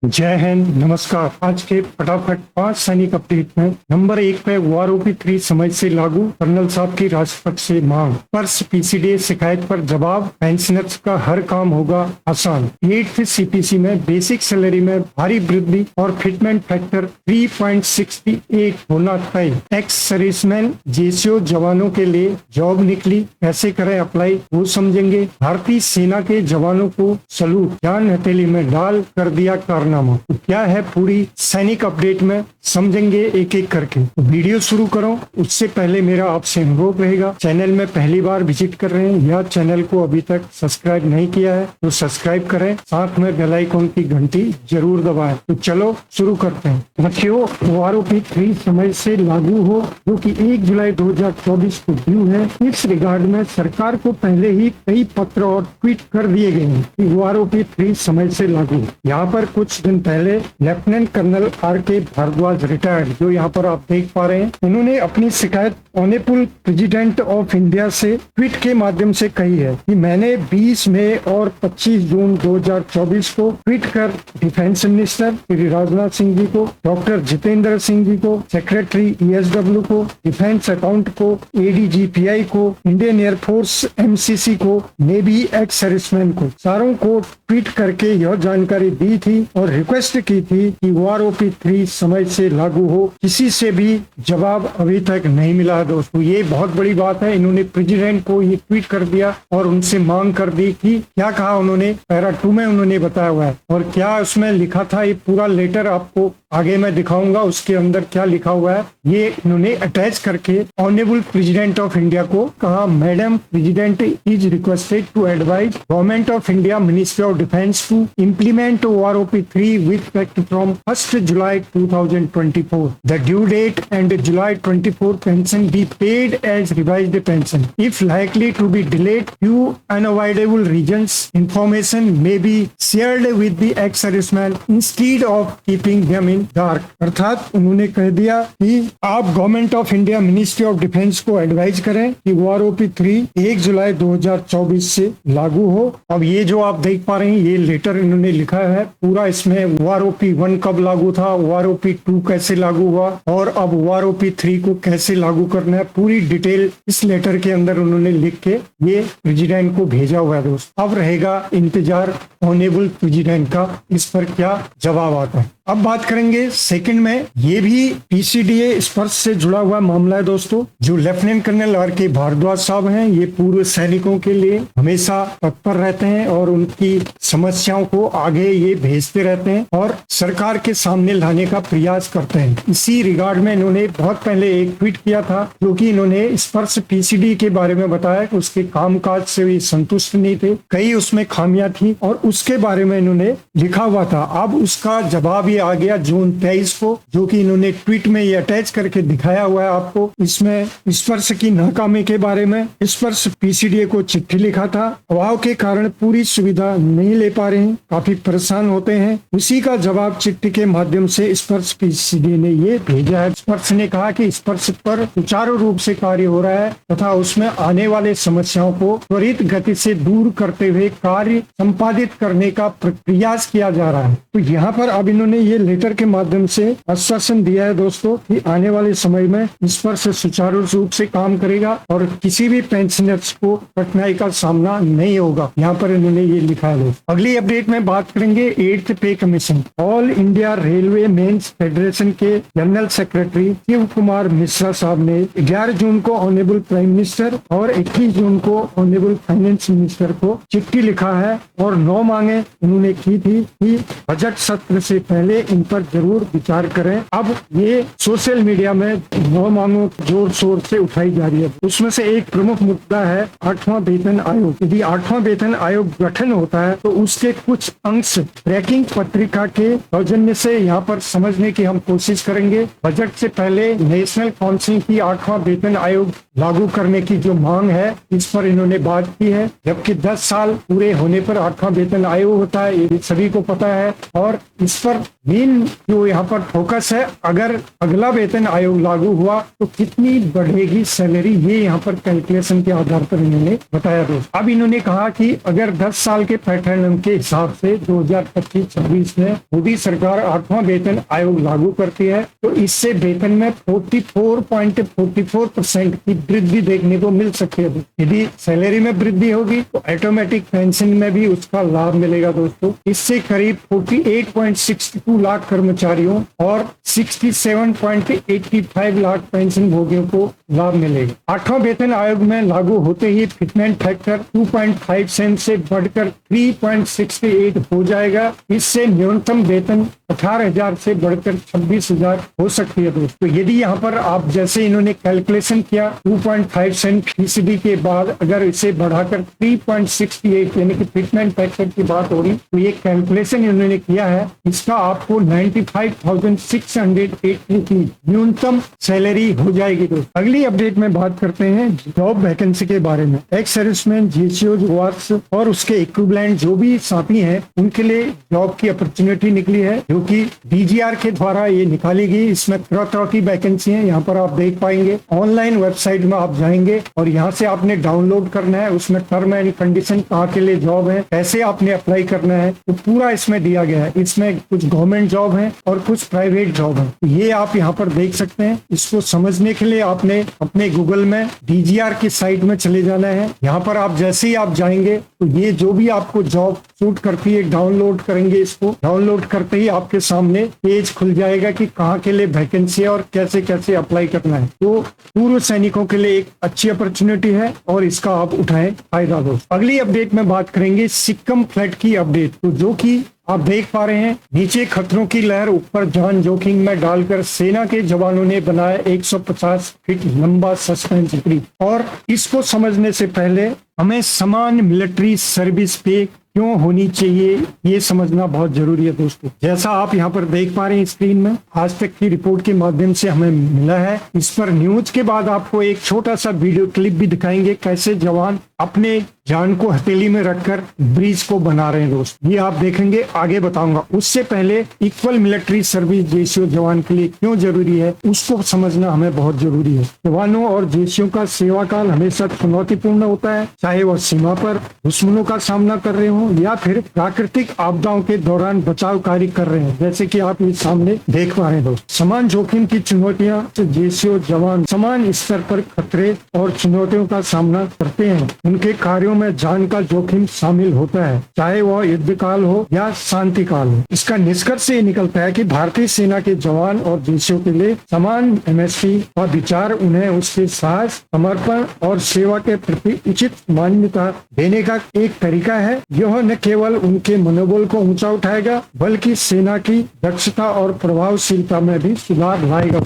जय हिंद, नमस्कार। आज के फटाफट 5 सैनिक अपडेट में नंबर 1 पे वारोपी 3 समय से लागू, कर्नल साहब की राष्ट्रपति से मांग, पर्स पीसीडी शिकायत पर जवाब, पेंशनर्स का हर काम होगा आसान। 8th सीपीसी में बेसिक सैलरी में भारी वृद्धि और फिटमेंट फैक्टर 3.68 होना तय। एक्स सर्विसमैन जेसीओ जवानों के लिए जॉब निकली, कैसे करें अप्लाई वो समझेंगे। भारतीय सेना के जवानों को सलूट, जान हथेली में डाल कर दिया कारनामा। तो क्या है पूरी सैनिक अपडेट में समझेंगे एक एक करके। तो वीडियो शुरू करो उससे पहले मेरा आपसे अनुरोध रहेगा, चैनल में पहली बार विजिट कर रहे हैं या चैनल को अभी तक सब्सक्राइब नहीं किया है तो सब्सक्राइब करें, साथ में बेल आइकन की घंटी जरूर दबाएं। तो चलो शुरू करते हैं। बच्चों, वारोपी 3 समय से लागू हो, जो कि 1 जुलाई 2024 को ड्यू है। इस रिगार्ड में सरकार को पहले ही कई पत्र और ट्वीट कर दिए गए हैं कि वारोपी 3 समय से लागू। यहाँ पर कुछ दिन पहले lieutenant colonel R K. Bhardwaj retired, जो यहाँ पर आप देख पा रहे हैं, उन्होंने अपनी शिकायत ऑनरेबल प्रेसिडेंट ऑफ इंडिया से ट्वीट के माध्यम से कही है कि मैंने 20 मई और 25 जून 2024 को ट्वीट कर डिफेंस मिनिस्टर श्री राजनाथ सिंह जी को, डॉक्टर जितेंद्र सिंह जी को, सेक्रेटरी ईएसडब्ल्यू को, डिफेंस अकाउंट को, एडीजीपीआई को, इंडियन एयरफोर्स एमसीसी को, नेवी एक्स सर्विसमैन को, सारों को ट्वीट करके यह जानकारी दी थी और रिक्वेस्ट की थी कि वारोपी 3 समय से लागू हो। किसी से भी जवाब अभी तक नहीं मिला है दोस्तों, ये बहुत बड़ी बात है। इन्होंने प्रेसिडेंट को ये ट्वीट कर दिया और उनसे मांग कर दी कि क्या कहा उन्होंने, पैरा 2 में उन्होंने बताया हुआ है और क्या उसमें लिखा था। ये पूरा लेटर आपको आगे मैं दिखाऊंगा, उसके अंदर क्या लिखा हुआ है ये इन्होंने अटैच करके ऑनरेबल प्रेसिडेंट ऑफ इंडिया को कहा। Madam president is requested to advise government of India, ministry of defence to implement वारोपी 3 with effect from 1st July 2024. The due date and July 24 pension be paid as revised pension. If likely to be delayed, few unavoidable reasons, information may be shared with the ex-serviceman instead of keeping them in dark. अर्थात उन्होंने कह दिया कि आप government of India, ministry of defence को advise करें कि वारोपी 3 1 जुलाई 2024 से लागू हो। अब ये जो आप देख पा रहे हैं ये लेटर इन्होंने लिखा है पूरा, इसमें वारोपी 1 कब लागू था, वारोपी 2 कैसे लागू हुआ और अब वारोपी 3 को कैसे लागू करना है, पूरी डिटेल इस लेटर के अंदर उन्होंने लिख के ये प्रेसिडेंट को भेजा हुआ है दोस्त। अब रहेगा इंतजार ऑनरेबल प्रेसिडेंट का, इस पर क्या जवाब आता है। अब बात करेंगे सेकंड में, ये भी पीसीडीए स्पर्श से जुड़ा हुआ मामला है दोस्तों। जो लेफ्टिनेंट कर्नल आर.के. भारद्वाज साहब हैं, ये पूर्व सैनिकों के लिए हमेशा तत्पर रहते हैं और उनकी समस्याओं को आगे ये भेजते रहते हैं और सरकार के सामने लाने का प्रयास करते हैं। इसी रिगार्ड में इन्होंने बहुत पहले एक ट्वीट किया था, जो कि इन्होंने स्पर्श पीसीडी के बारे में बताया कि उसके कामकाज से भी संतुष्ट नहीं थे, कई उसमें खामियां थी और उसके बारे में इन्होंने लिखा हुआ था। अब उसका जवाब ये आ गया जून 23 को, जो कि इन्होंने ट्वीट में ये अटैच करके दिखाया हुआ है आपको। इसमें स्पर्श की नाकामी के बारे में स्पर्श पीसीडीए को चिट्ठी लिखा था, अभाव के कारण पूरी सुविधा नहीं ले पा रहे हैं, काफी परेशान होते हैं। उसी का जवाब चिट्ठी के माध्यम से स्पर्श पीसीडीए ने ये भेजा है। स्पर्श ने कहा कि स्पर्श पर सुचारू रूप से कार्य हो रहा है तथा उसमें आने वाले समस्याओं को त्वरित गति से दूर करते हुए कार्य संपादित करने का प्रयास किया जा रहा है। तो यहाँ पर अब इन्होंने ये लेटर के माध्यम से आश्वासन दिया है दोस्तों कि आने वाले समय में स्पर्श सुचारू रूप से काम करेगा और किसी भी पेंशनर्स को कठिनाई का सामना नहीं होगा। यहाँ पर इन्होंने ये लिखा है। अगली अपडेट में बात करेंगे 8th pay commission. All India railway men's federation के जनरल सेक्रेटरी शिव कुमार मिश्रा साहब ने 11 जून को ऑनरेबल प्राइम मिनिस्टर और 21 जून को ऑनरेबल फाइनेंस मिनिस्टर को चिट्ठी लिखा है और 9 मांगे उन्होंने की थी कि बजट सत्र से पहले इन पर जरूर विचार करें। अब ये सोशल मीडिया में 9 मांगों जोर शोर से उठाई जा रही है। उसमें से एक प्रमुख मुद्दा है 8वां वेतन आयोग। यदि 8वां वेतन आयोग गठन होता है तो उसके कुछ अंश ट्रैकिंग पत्रिका के सौजन्य से यहाँ पर समझने की हम कोशिश करेंगे। बजट से पहले नेशनल काउंसिल की 8वां वेतन आयोग लागू करने की जो मांग है, इस पर इन्होंने बात की है। जबकि 10 साल पूरे होने पर 8वां वेतन आयोग होता है, ये सभी को पता है और इस पर मेन जो यहाँ पर फोकस है, अगर अगला वेतन आयोग लागू हुआ तो कितनी बढ़ेगी सैलरी, ये यहाँ पर कैलकुलेशन के आधार पर इन्होंने बताया दोस्त। अब इन्होंने कहा कि अगर 10 साल के पैटर्न के हिसाब से 2025-26 में मोदी सरकार 8वां वेतन आयोग लागू करती है तो इससे वेतन में 44.44% की वृद्धि देखने को मिल सकती है। यदि सैलरी में वृद्धि होगी तो ऑटोमेटिक पेंशन में भी उसका लाभ मिलेगा दोस्तों। इससे करीब 48.62 लाख कर्मचारियों और 67.85 लाख पेंशन भोगियों को लाभ मिलेगा। 8वां वेतन आयोग में लागू होते ही फिटमेंट फैक्टर 2.5 सेंट से बढ़कर 3.68 हो जाएगा। इससे न्यूनतम वेतन 18,000 से बढ़कर 26,000 हो सकती है दोस्तों। तो यदि यहाँ पर आप जैसे इन्होंने कैलकुलेशन किया 2.5 सेंट फीसदी के बाद अगर इसे बढ़ाकर 3.68 यानी कि फिटमेंट फैक्टर की बात हो रही तो ये कैलकुलेशन इन्होंने किया है, इसका आपको 95,680 की न्यूनतम सैलरी हो जाएगी दोस्तों। अगली अपडेट में बात करते हैं जॉब वैकेंसी के बारे में। एक्स सर्विसमैन, जीसीओ वर्क्स और उसके इक्विवेलेंट जो भी साथी हैं उनके लिए जॉब की अपॉर्चुनिटी निकली है जो कि डीजीआर के द्वारा ये निकाली गई। इसमें तरह तरह की वैकेंसी है, यहाँ पर आप देख पाएंगे। ऑनलाइन वेबसाइट में आप जाएंगे और यहाँ से आपने डाउनलोड करना है, उसमें टर्म एंड कंडीशन कहाँ के लिए जॉब है, कैसे आपने अप्लाई करना है, तो पूरा इसमें दिया गया है। इसमें कुछ गवर्नमेंट जॉब है और कुछ प्राइवेट जॉब है, ये आप यहाँ पर देख सकते हैं। इसको समझने के लिए आपने अपने गूगल में डीजीआर की साइट में चले जाना है। यहाँ पर आप जैसे ही आप जाएंगे तो ये जो भी आपको जॉब सूट करती है डाउनलोड करेंगे। इसको डाउनलोड करते ही आपके सामने पेज खुल जाएगा कि कहाँ के लिए वैकेंसी है और कैसे कैसे अप्लाई करना है। तो पूर्व सैनिकों के लिए एक अच्छी अपॉर्चुनिटी है और इसका आप उठाएं फायदा दो। अगली अपडेट में बात करेंगे सिक्किम फ्लड की अपडेट, तो जो कि आप देख पा रहे हैं नीचे खतरों की लहर, ऊपर जान जोखिम में डालकर सेना के जवानों ने बनाया 150 फीट लंबा सस्पेंस ब्रिज। और इसको समझने से पहले हमें समान मिलिट्री सर्विस पे क्यों होनी चाहिए ये समझना बहुत जरूरी है दोस्तों। जैसा आप यहाँ पर देख पा रहे हैं स्क्रीन में, आज तक की रिपोर्ट के माध्यम से हमें मिला है। इस पर न्यूज के बाद आपको एक छोटा सा वीडियो क्लिप भी दिखाएंगे कैसे जवान अपने जान को हथेली में रखकर ब्रिज को बना रहे हैं दोस्त, ये आप देखेंगे, आगे बताऊंगा। उससे पहले इक्वल मिलिट्री सर्विस रेशियो जवान के लिए क्यों जरूरी है उसको समझना हमें बहुत जरूरी है। जवानों और जेसीओ का सेवा काल हमेशा चुनौतीपूर्ण होता है, चाहे वह सीमा पर दुश्मनों का सामना कर रहे हो या फिर प्राकृतिक आपदाओं के दौरान बचाव कार्य कर रहे हैं, जैसे कि आप इस सामने देख पा रहे हैं दोस्त। समान जोखिम की चुनौतियां जेसीओ जवान समान स्तर पर खतरे और चुनौतियों का सामना करते हैं। उनके कार्यों में जान का जोखिम शामिल होता है, चाहे वह युद्ध काल हो या शांति काल हो। इसका निष्कर्ष ये निकलता है कि भारतीय सेना के जवान और जेसीओ के लिए समान एमएसपी का विचार उन्हें उसके साहस, समर्पण और सेवा के प्रति उचित मान्यता देने का एक तरीका है। यह न केवल उनके मनोबल को ऊंचा उठाएगा बल्कि सेना की दक्षता और प्रभावशीलता में भी सुधार लाएगा।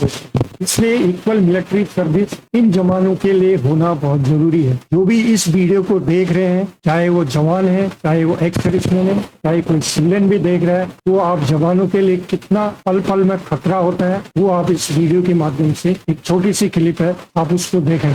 इसलिए इक्वल मिलिट्री सर्विस इन जवानों के लिए होना बहुत जरूरी है। जो भी इस वीडियो को देख रहे हैं, चाहे वो जवान है, चाहे वो एक्स सर्विसमैन है, चाहे कोई सिविलियन भी देख रहा है, तो आप जवानों के लिए कितना पल पल में खतरा होता है वो आप इस वीडियो के माध्यम से, एक छोटी सी क्लिप है, आप उसको देखें।